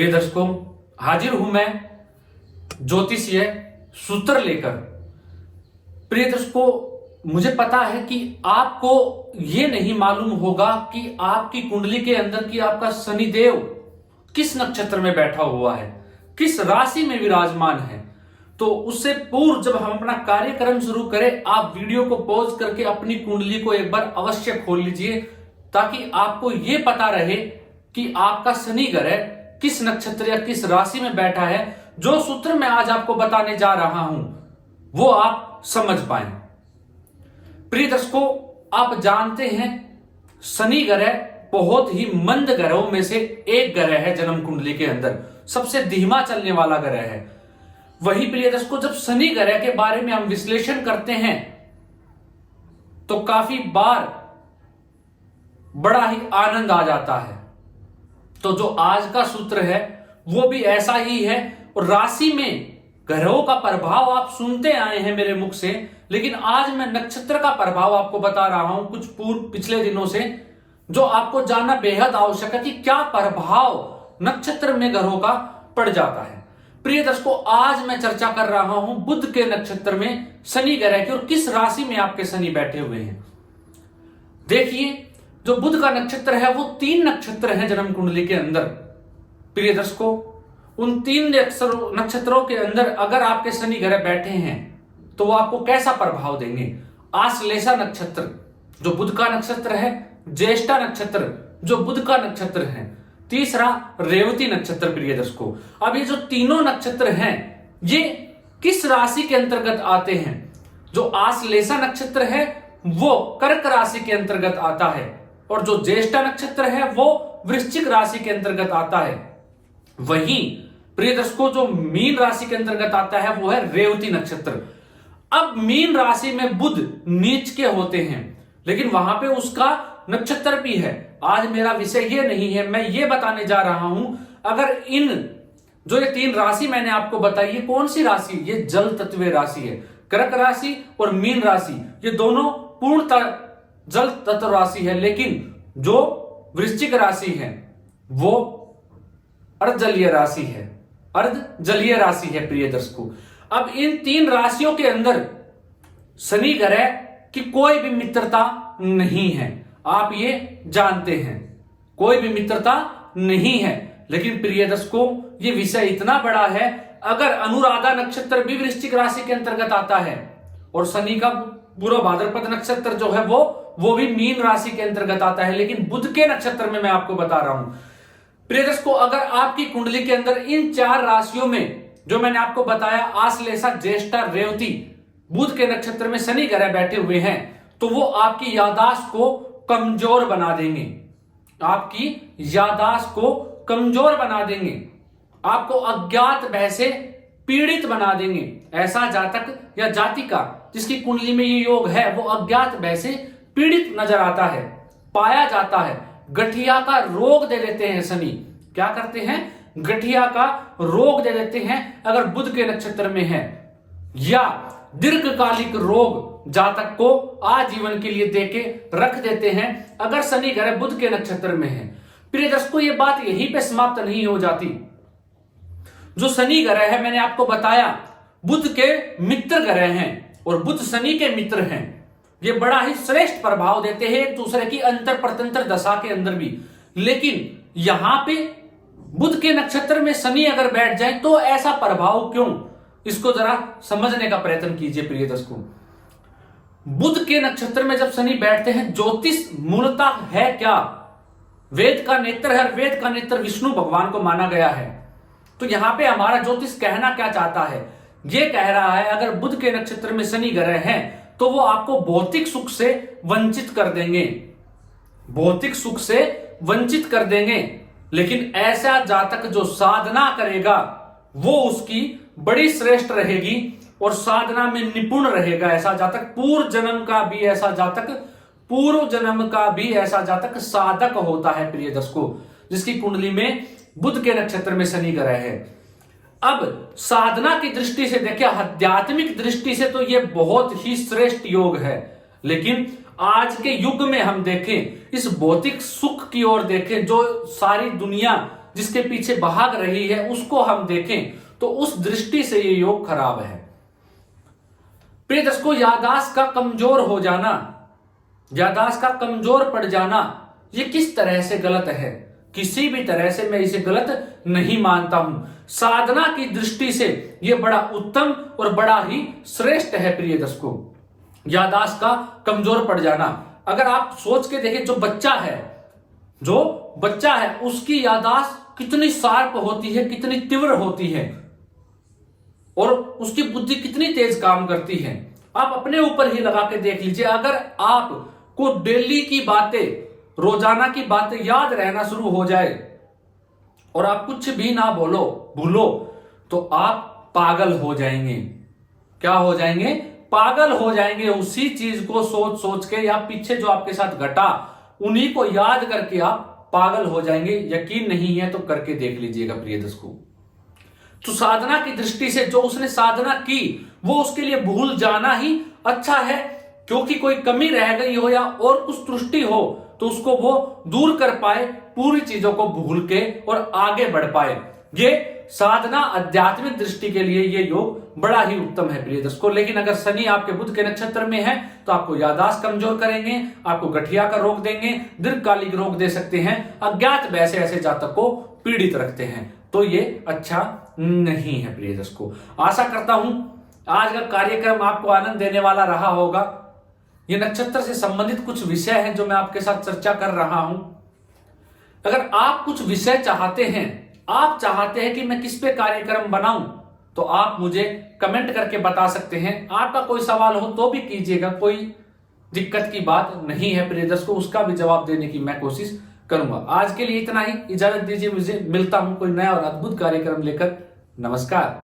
प्रिय दर्शकों, हाजिर हूं मैं ज्योतिषीय सूत्र लेकर। प्रिय दर्शकों, मुझे पता है कि आपको यह नहीं मालूम होगा कि आपकी कुंडली के अंदर की आपका शनिदेव किस नक्षत्र में बैठा हुआ है, किस राशि में विराजमान है। तो उससे पूर्व जब हम अपना कार्यक्रम शुरू करें, आप वीडियो को पॉज करके अपनी कुंडली को एक बार अवश्य खोल लीजिए, ताकि आपको यह पता रहे कि आपका शनि ग्रह किस नक्षत्र या किस राशि में बैठा है। जो सूत्र मैं आज आपको बताने जा रहा हूं वो आप समझ पाए। प्रिय दर्शकों, आप जानते हैं शनि ग्रह बहुत ही मंद ग्रहों में से एक ग्रह है। जन्म कुंडली के अंदर सबसे धीमा चलने वाला ग्रह है। वही प्रिय दर्शकों, जब शनि ग्रह के बारे में हम विश्लेषण करते हैं तो काफी बार बड़ा ही आनंद आ जाता है। तो जो आज का सूत्र है वो भी ऐसा ही है। और राशि में ग्रहों का प्रभाव आप सुनते आए हैं मेरे मुख से, लेकिन आज मैं नक्षत्र का प्रभाव आपको बता रहा हूं कुछ पूर्व पिछले दिनों से, जो आपको जानना बेहद आवश्यक है कि क्या प्रभाव नक्षत्र में ग्रहों का पड़ जाता है। प्रिय दर्शकों, आज मैं चर्चा कर रहा हूं बुध के नक्षत्र में शनि ग्रह की और किस राशि में आपके शनि बैठे हुए हैं। देखिए, जो बुध का नक्षत्र है वो 3 नक्षत्र हैं जन्म कुंडली के अंदर। प्रिय दर्शकों, उन 3 नक्षत्रों के अंदर अगर आपके शनि ग्रह बैठे हैं तो वो आपको कैसा प्रभाव देंगे। आश्लेषा नक्षत्र जो बुध का नक्षत्र है, ज्येष्ठा नक्षत्र जो बुध का नक्षत्र है, तीसरा रेवती नक्षत्र। प्रिय दर्शकों, अब ये जो तीनों नक्षत्र हैं ये किस राशि के अंतर्गत आते हैं। जो आश्लेषा नक्षत्र है वो कर्क राशि के अंतर्गत आता है, और जो ज्येष्ठा नक्षत्र है वो वृश्चिक राशि के अंतर्गत आता है। वहीं प्रिय दर्शकों, जो मीन राशि के अंतर्गत आता है वो है रेवती नक्षत्र। अब मीन राशि में बुध नीच के होते हैं, लेकिन वहां पे उसका नक्षत्र भी है। आज मेरा विषय ये नहीं है, मैं ये बताने जा रहा हूं अगर इन जो ये 3 राशि मैंने आपको बताई है, कौन सी राशि, ये जल तत्व राशि है। कर्क राशि और मीन राशि ये दोनों पूर्णतः जल तत्व राशि है, लेकिन जो वृश्चिक राशि है वो अर्धजलीय राशि है, अर्धजलीय राशि है। प्रिय दर्शकों, अब इन 3 राशियों के अंदर शनि ग्रह की कोई भी मित्रता नहीं है। आप ये जानते हैं, कोई भी मित्रता नहीं है। लेकिन प्रिय दर्शकों, ये विषय इतना बड़ा है, अगर अनुराधा नक्षत्र भी वृश्चिक राशि के अंतर्गत आता है और शनि का पूरा भाद्रपद नक्षत्र जो है वो भी मीन राशि के अंतर्गत आता है, लेकिन बुध के नक्षत्र में मैं आपको बता रहा हूं। प्रिय दर्शकों, अगर आपकी कुंडली के अंदर इन 4 राशियों में जो मैंने आपको बताया, आश्लेषा, ज्येष्ठा, रेवती, बुध के नक्षत्र में शनि ग्रह बैठे हुए हैं, तो वो आपकी याददाश्त को कमजोर बना देंगे। आपकी याददाश्त को कमजोर बना देंगे, आपको अज्ञात भय से पीड़ित बना देंगे। ऐसा जातक या जातिका जिसकी कुंडली में ये योग है वो अज्ञात भय से पीड़ित नजर आता है, पाया जाता है। गठिया का रोग दे देते हैं शनि। क्या करते हैं? गठिया का रोग दे देते हैं अगर बुध के नक्षत्र में है, या दीर्घकालिक रोग जातक को आजीवन के लिए देके रख देते हैं अगर शनि ग्रह बुध के नक्षत्र में है। प्रिय दर्शकों, ये बात यहीं पे समाप्त नहीं हो जाती। जो शनि ग्रह है मैंने आपको बताया बुध के मित्र ग्रह हैं और बुध शनि के मित्र हैं। ये बड़ा ही श्रेष्ठ प्रभाव देते हैं एक दूसरे की अंतर प्रतंत्र दशा के अंदर भी। लेकिन यहां पे बुध के नक्षत्र में शनि अगर बैठ जाए तो ऐसा प्रभाव क्यों, इसको जरा समझने का प्रयत्न कीजिए। प्रिय दर्शकों, बुध के नक्षत्र में जब शनि बैठते हैं, ज्योतिष मूलतः है क्या? वेद का नेत्र है, वेद का नेत्र विष्णु भगवान को माना गया है। तो यहां पे हमारा ज्योतिष कहना क्या चाहता है? ये कह रहा है अगर बुध के नक्षत्र में शनि ग्रह है तो वो आपको भौतिक सुख से वंचित कर देंगे, भौतिक सुख से वंचित कर देंगे। लेकिन ऐसा जातक जो साधना करेगा वो उसकी बड़ी श्रेष्ठ रहेगी और साधना में निपुण रहेगा। ऐसा जातक पूर्व जन्म का भी ऐसा जातक साधक होता है। प्रिय दर्शकों, जिसकी कुंडली में बुध के नक्षत्र में शनि ग्रह है। अब साधना की दृष्टि से देखिए, आध्यात्मिक दृष्टि से तो यह बहुत ही श्रेष्ठ योग है। लेकिन आज के युग में हम देखें, इस भौतिक सुख की ओर देखें, जो सारी दुनिया जिसके पीछे भाग रही है उसको हम देखें तो उस दृष्टि से ये योग खराब है। प्रिय दर्शकों, याददाश्त का कमजोर हो जाना, याददाश्त का कमजोर पड़ जाना, ये किस तरह से गलत है? किसी भी तरह से मैं इसे गलत नहीं मानता हूं। साधना की दृष्टि से यह बड़ा उत्तम और बड़ा ही श्रेष्ठ है। प्रिय दर्शकों, याददाश्त का कमजोर पड़ जाना, अगर आप सोच के देखें, जो बच्चा है उसकी याददाश्त कितनी शार्प होती है, कितनी तीव्र होती है और उसकी बुद्धि कितनी तेज काम करती है। आप अपने ऊपर ही लगा के देख लीजिए, अगर आपको डेली की बातें, रोजाना की बातें याद रहना शुरू हो जाए और आप कुछ भी ना भूलो तो आप पागल हो जाएंगे। क्या हो जाएंगे? पागल हो जाएंगे। उसी चीज को सोच सोच के या पीछे जो आपके साथ घटा उन्हीं को याद करके आप पागल हो जाएंगे। यकीन नहीं है तो करके देख लीजिएगा। प्रिय दर्शकों, तो साधना की दृष्टि से जो उसने साधना की वो उसके लिए भूल जाना ही अच्छा है, क्योंकि कोई कमी रह गई हो या और कुछ त्रुटि हो तो उसको वो दूर कर पाए, पूरी चीजों को भूल के और आगे बढ़ पाए। ये साधना आध्यात्मिक दृष्टि के लिए ये योग बड़ा ही उत्तम है। प्रिय दर्शकों, लेकिन अगर शनि आपके बुध के नक्षत्र में है तो आपको याददाश्त कमजोर करेंगे, आपको गठिया का रोग देंगे, दीर्घकालिक रोग दे सकते हैं, अज्ञात वैसे ऐसे जातक को पीड़ित रखते हैं, तो ये अच्छा नहीं है। प्रिय दर्शकों, आशा करता हूं आज का कार्यक्रम आपको आनंद देने वाला रहा होगा। ये नक्षत्र से संबंधित कुछ विषय हैं जो मैं आपके साथ चर्चा कर रहा हूं। अगर आप कुछ विषय चाहते हैं, आप चाहते हैं कि मैं किस पे कार्यक्रम बनाऊं, तो आप मुझे कमेंट करके बता सकते हैं। आपका कोई सवाल हो तो भी कीजिएगा, कोई दिक्कत की बात नहीं है। प्रिय दर्शकों, उसका भी जवाब देने की मैं कोशिश करूंगा। आज के लिए इतना ही, इजाजत दीजिए मुझे, मिलता हूं कोई नया और अद्भुत कार्यक्रम लेकर। नमस्कार।